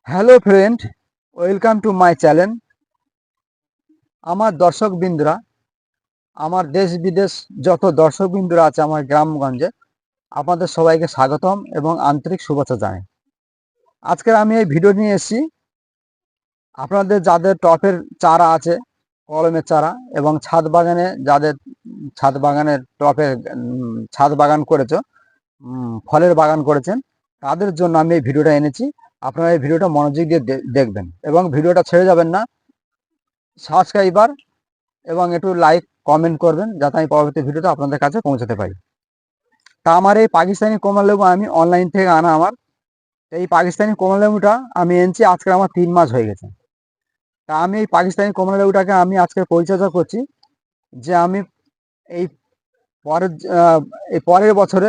Hello friend, welcome to my channel. আমার দর্শকবৃন্দরা, আমার দেশ বিদেশ যত দর্শকবৃন্দরা আছে আমার গ্রামগঞ্জে, আপনাদের সবাইকে স্বাগতম এবং আন্তরিক শুভেচ্ছা জানাই। আজকে আমি এই ভিডিও নিয়ে এসেছি আপনাদের যাদের টবের চারা আছে, কলমের চারা, এবং ছাদ বাগানে যাদের ছাদ বাগানের টবের ছাদ বাগান করেছো, ফলের বাগান করেছেন, তাদের জন্য আমি এই ভিডিওটা এনেছি। আপনারা এই ভিডিওটা মনোযোগ দিয়ে দেখবেন এবং ভিডিওটা ছেড়ে যাবেন না। সাবস্ক্রাইবার এবং একটু লাইক কমেন্ট করবেন যাতে আমি পরবর্তী ভিডিওটা আপনাদের কাছে পৌঁছাতে পারি। তা আমার এই পাকিস্তানি কমলা লেবু আমি অনলাইন থেকে আনা। আমার এই পাকিস্তানি কমলা লেবুটা আমি এনেছি আজকে আমার 3 মাস হয়ে গেছে। তা আমি এই পাকিস্তানি কমলা লেবুটাকে আমি আজকে পরিচর্যা করছি যে আমি এই পরের এই পরের বছরে,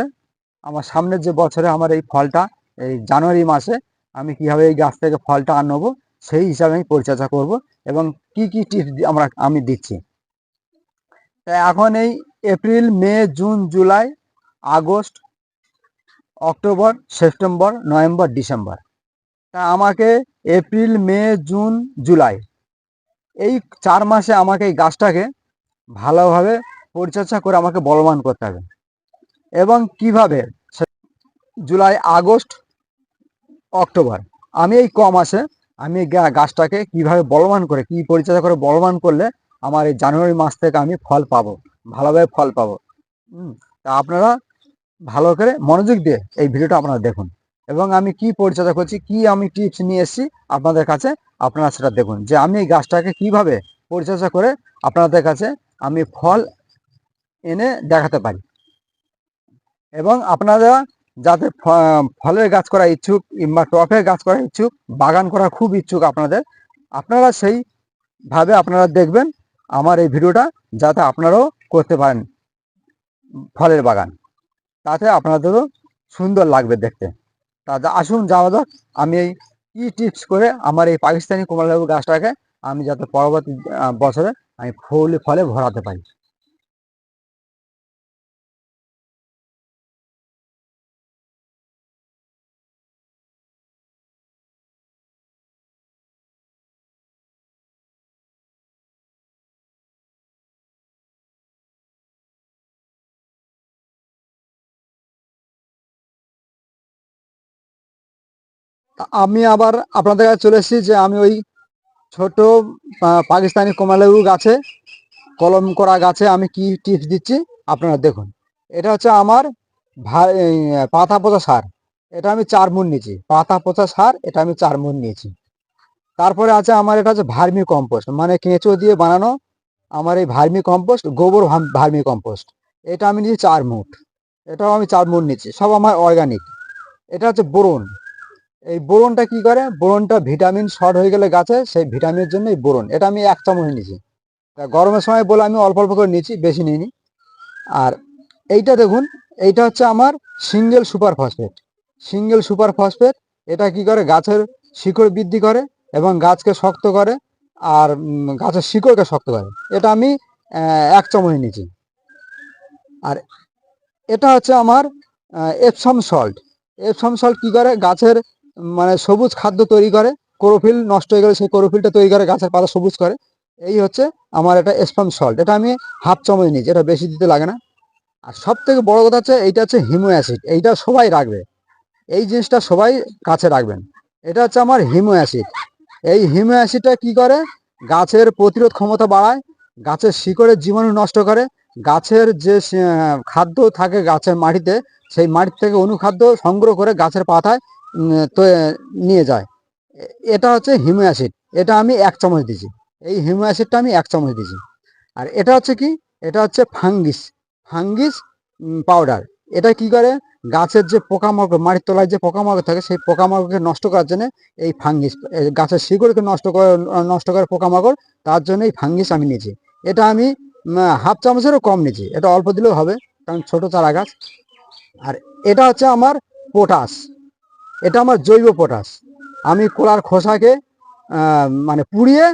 আমার সামনের যে বছরে আমার এই ফলটা, এই জানুয়ারি মাসে আমি কিভাবে এই গাছ থেকে ফলটা আনবো সেই হিসাবে আমি পরিচর্যা করব এবং কি কি টিপস আমি দিচ্ছি। তা এখন এই April, May, June, July, August, October, September, November, December. তা আমাকে এপ্রিল, মে, জুন, জুলাই এই 4 মাসে আমাকে এই গাছটাকে ভালোভাবে পরিচর্যা করে আমাকে বলবান করতে হবে। এবং কিভাবে জুলাই, আগস্ট, অক্টোবর আমি এই মাসে আমি গাছটাকে কিভাবে বলবান করে, কি পরিচর্যা করে বলবান করলে আমার এই জানুয়ারি মাস থেকে আমি ফল পাবো, ভালোভাবে ফল পাবো। তা আপনারা ভালো করে মনোযোগ দিয়ে এই ভিডিওটা আপনারা দেখুন এবং আমি কি পরিচর্যা করছি, কি আমি টিপস নিয়ে এসেছি আপনাদের কাছে, আপনারা সেটা দেখুন যে আমি এই গাছটাকে কিভাবে পরিচর্যা করে আপনাদের কাছে আমি ফল এনে দেখাতে পারি। এবং আপনারা যাদের ফলের গাছ করা ইচ্ছুক কিংবা টবের গাছ করা ইচ্ছুক, বাগান করা খুব ইচ্ছুক আপনারা সেইভাবে আপনারা দেখবেন আমার এই ভিডিওটা, যাতে আপনারাও করতে পারেন ফলের বাগান, তাতে আপনাদেরও সুন্দর লাগবে দেখতে। তা আসুন যাওয়া যাক, আমি এই কি টিপস করে আমার এই পাকিস্তানি কমলা লেবু গাছটাকে আমি যাতে পরবর্তী বছরে আমি ফলে ভরাতে পারি। আমি আবার আপনাদের কাছে চলে এসেছি যে আমি ওই ছোট পাকিস্তানি কমলা লেবু গাছে, কলম করা গাছে আমি কি টিপস দিচ্ছি আপনারা দেখুন। এটা হচ্ছে আমার পাতা পচা সার। এটা আমি 4 মণ নিয়েছি। পাতা পচা সার এটা আমি 4 মণ নিয়েছি। তারপরে আছে আমার, এটা হচ্ছে ভার্মি কম্পোস্ট, মানে কেঁচো দিয়ে বানানো আমার এই ভার্মি কম্পোস্ট, গোবর ভার্মি কম্পোস্ট। এটা আমি নিয়েছি 4 মুঠ। এটাও আমি 4 মণ নিচ্ছি, সব আমার অর্গানিক। এটা হচ্ছে বোরন। এই বোরনটা কি করে, বোরনটা ভিটামিন শর্ট হয়ে গেলে গাছে, সেই ভিটামিনের জন্য এই বোরন, এটা আমি 1 চামচ নিয়েছি। তা গরমের সময় বলে আমি অল্প অল্প করে নিয়েছি, বেশি নিইনি। আর এইটা দেখুন, এইটা হচ্ছে আমার single super phosphate. Single super phosphate এটা কি করে, গাছের শিকড় বৃদ্ধি করে এবং গাছকে শক্ত করে, আর গাছের শিকড়কে শক্ত করে। এটা আমি 1 চামচ নিয়েছি। আর এটা হচ্ছে আমার এপসম সল্ট। এপসম সল্ট কি করে, গাছের মানে সবুজ খাদ্য তৈরি করে, ক্লোরোফিল নষ্ট হয়ে গেলে সেই ক্লোরোফিলটা তৈরি করে, গাছের পাতা সবুজ করে। এই হচ্ছে আমার এটা এপসম সল্ট। এটা আমি 1/2 চামচ নিয়েছি, এটা বেশি দিতে লাগে না। আর সব থেকে বড় কথা হচ্ছে এইটা হচ্ছে হিমো অ্যাসিড। এইটা সবাই রাখবে, এই জিনিসটা সবাই কাছে রাখবেন। এটা হচ্ছে আমার হিমো অ্যাসিড। এই হিমো অ্যাসিডটা কি করে, গাছের প্রতিরোধ ক্ষমতা বাড়ায়, গাছের শিকড়ের জীবাণু নষ্ট করে, গাছের যে খাদ্য থাকে গাছের মাটিতে, সেই মাটি থেকে অনুখাদ্য সংগ্রহ করে গাছের পাতায় তো নিয়ে যায়। এটা হচ্ছে হিমো অ্যাসিড। এটা আমি 1 চামচ দিয়েছি। এই হিমো অ্যাসিডটা আমি 1 চামচ দিয়েছি। আর এটা হচ্ছে কি, এটা হচ্ছে ফাঙ্গিস, ফাঙ্গিস পাউডার। এটা কি করে, গাছের যে পোকামাকড়, মাটির তলায় যে পোকামাকড় থাকে, সেই পোকামাকড়কে নষ্ট করার জন্য এই ফাঙ্গিস, গাছের শিকড়কে নষ্ট করে পোকামাকড়, তার জন্য এই ফাঙ্গিস আমি নিয়েছি। এটা আমি 1/2 চামচেরও কম নিয়েছি, এটা অল্প দিলেও হবে, কারণ ছোট চারা গাছ। আর এটা হচ্ছে আমার পটাশ। এটা আমার জৈব পটাশ। আমি কলার খোসাকে মানে পুড়িয়ে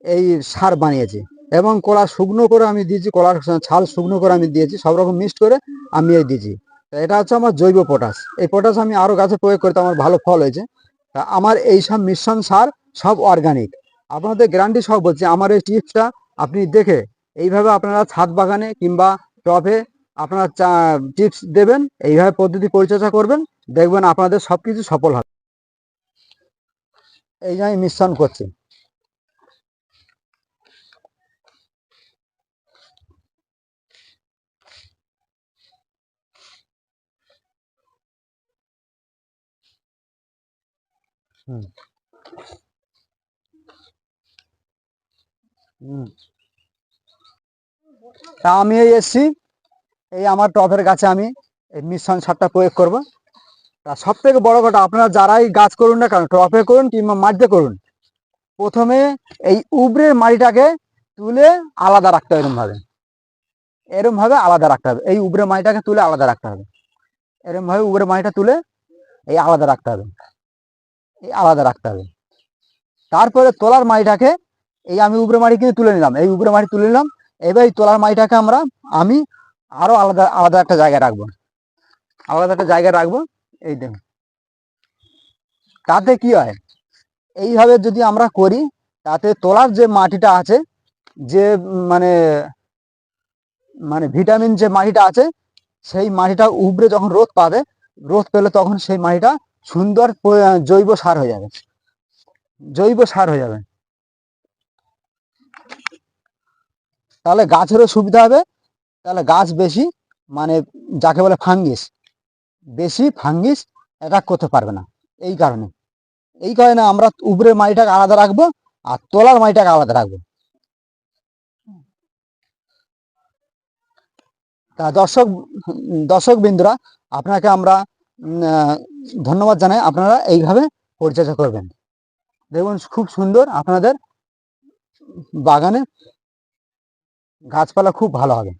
এই সার বানিয়েছি এবং কলা শুকনো করে আমি দিয়েছি, কলার ছাল শুকনো করে আমি দিয়েছি, সব রকম মিক্সড করে আমি এই দিয়েছি। এটা হচ্ছে আমার জৈব পটাশ। এই পটাশ আমি আরও গাছে প্রয়োগ করতে আমার ভালো ফল হয়েছে। তা আমার এই সব মিশ্রণ সার সব অর্গানিক, আপনাদের গ্যারান্টি সব বলছি। আমার এই টিপসটা আপনি দেখে এইভাবে আপনারা ছাদ বাগানে কিংবা টবে আপনারা টিপস দেবেন, এইভাবে পদ্ধতি পরিচর্যা করবেন, দেখবেন আপনাদের সব কিছু সফল হবে। এই যে আমি মিশ্রণ করছি, হুম হুম তা আমি এই এসছি, এই আমার টবের গাছে আমি এই মিশ্রণ সারটা প্রয়োগ করব। তা সব থেকে বড় কথা, আপনারা যারাই গাছ করুন না কেন, টবে করুন কিংবা মাটিতে করুন, প্রথমে এই উবড়ের মাটিটাকে তুলে আলাদা রাখতে হবে। এরম ভাবে আলাদা রাখতে হবে, এই উবড়ে মাটিটাকে তুলে আলাদা রাখতে হবে। এরম ভাবে উবড়ে মাটিটা তুলে এই আলাদা রাখতে হবে, এই আলাদা রাখতে হবে। তারপরে তোলার মাটিটাকে, এই আমি উবড়ে মাটি কিন্তু তুলে নিলাম, এই উবড়ে মাটি তুলে নিলাম। এবার এই তোলার মাটিটাকে আমি আরো আলাদা আলাদা একটা জায়গায় রাখবো, আলাদা একটা জায়গায় রাখবো। এই দেখুন, তাতে কি হয়, এইভাবে যদি আমরা করি, তাতে তোলার যে মাটিটা আছে, যে মানে মানে ভিটামিন যে মাটিটা আছে, সেই মাটিটা উবড়ে যখন রোদ পাবে, রোদ পেলে তখন সেই মাটিটা সুন্দর জৈব সার হয়ে যাবে, জৈব সার হয়ে যাবে। তাহলে গাছেরও সুবিধা হবে, তাহলে গাছ বেশি মানে যাকে বলে ফাঙ্গিস, বেশি ফাঙ্গিস অ্যাটাক করতে পারবে না। এই কারণে, এই কারণে আমরা উপরের মাটিটাকে আলাদা রাখবো আর তলার মাটিটাকে আলাদা রাখবো। তা দর্শক দর্শক বিন্দুরা, আপনাকে আমরা ধন্যবাদ জানাই, আপনারা এইভাবে পরিচর্যা করবেন, দেখুন খুব সুন্দর আপনাদের বাগানে গাছপালা খুব ভালো হবে।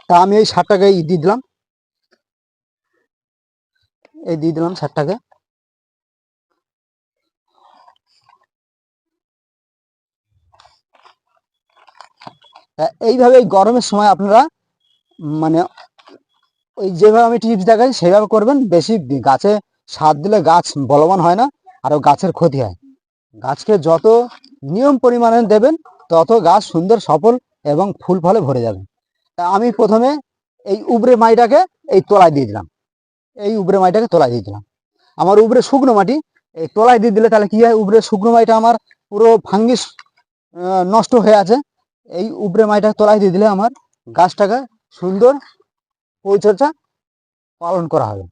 তা আমি এই সারটাকে দিয়ে দিলাম, এই দিয়ে দিলাম সারটাকে। এইভাবে এই গরমের সময় আপনারা মানে ওই যেভাবে আমি টিপস দেখাই সেইভাবে করবেন। বেশি গাছে সার দিলে গাছ বলবান হয় না, আরও গাছের ক্ষতি হয়। গাছকে যত নিয়ম পরিমাণে দেবেন, তত গাছ সুন্দর সফল এবং ফুল ফলে ভরে যাবে। তা আমি প্রথমে এই উবড়ে মাটিটাকে এই তলায় দিয়ে দিলাম, এই উবড়ে মাটিটাকে তলায় দিয়ে দিলাম। আমার উবড়ে শুকনো মাটি এই তলায় দিয়ে দিলে তাহলে কি হয়, উবড়ে শুকনো মাটিটা আমার পুরো ফাঙ্গিস নষ্ট হয়ে আছে। এই উবড়ে মাটিটা তলায় দিয়ে দিলে আমার গাছটাকে সুন্দর পরিচর্যা পালন করা হবে।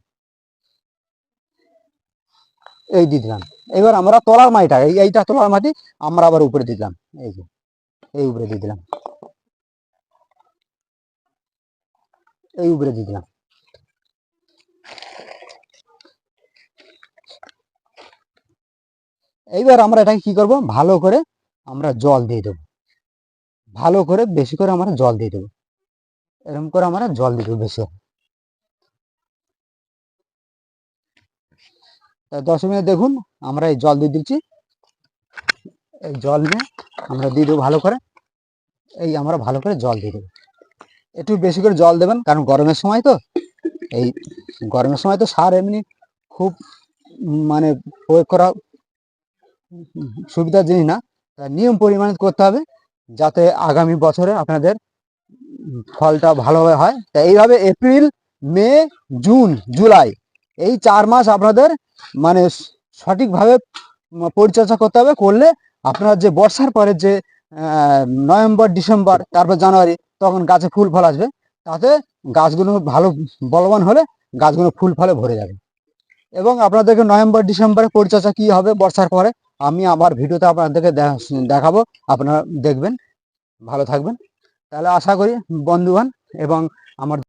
এই দিয়ে দিলাম। এবার আমরা তলার মাটিটা, এইটা তলার মাটি আমরা আবার উপরে দিয়ে দিলাম, এই যে এই উপরে দিয়ে দিলাম, এই উপরে দিয়ে দিলাম। এইবার আমরা এটাকে কি করব, ভালো করে আমরা জল দিয়ে দেবো, ভালো করে বেশি করে আমরা জল দিয়ে দেবো, এরকম করে আমরা জল দিয়ে দেবো বেশি। 10 মিনিট দেখুন, আমরা এই জল দিয়ে দিচ্ছি, এই জল নিয়ে আমরা দিয়ে দেবো ভালো করে। এই আমরা ভালো করে জল দিয়ে দেবো, একটু বেশি করে জল দেবেন, কারণ গরমের সময় তো, এই গরমের সময় তো সার এমনি খুব মানে প্রয়োগ করা সুবিধার জিনিস না। নিয়ম পরিমাণে করতে হবে, যাতে আগামী বছরে আপনাদের ফলটা ভালোভাবে হয়। তা এইভাবে এপ্রিল, মে, জুন, জুলাই, এই 4 মাস আপনাদের মানে সঠিকভাবে পরিচর্যা করতে হবে। করলে আপনার যে বর্ষার পরে যে নভেম্বর, ডিসেম্বর, তারপর জানুয়ারি, তখন গাছে ফুল ফল আসবে। তাতে গাছগুলো ভালো বলবান হলে গাছগুলো ফুল ফলে ভরে যাবে। এবং আপনাদেরকে নভেম্বর, ডিসেম্বরে পরিচর্যা কি হবে বর্ষার পরে, আমি আবার ভিডিওতে আপনাদেরকে দেখাবো, আপনারা দেখবেন। ভালো থাকবেন। তাহলে আশা করি বন্ধুগণ এবং আমার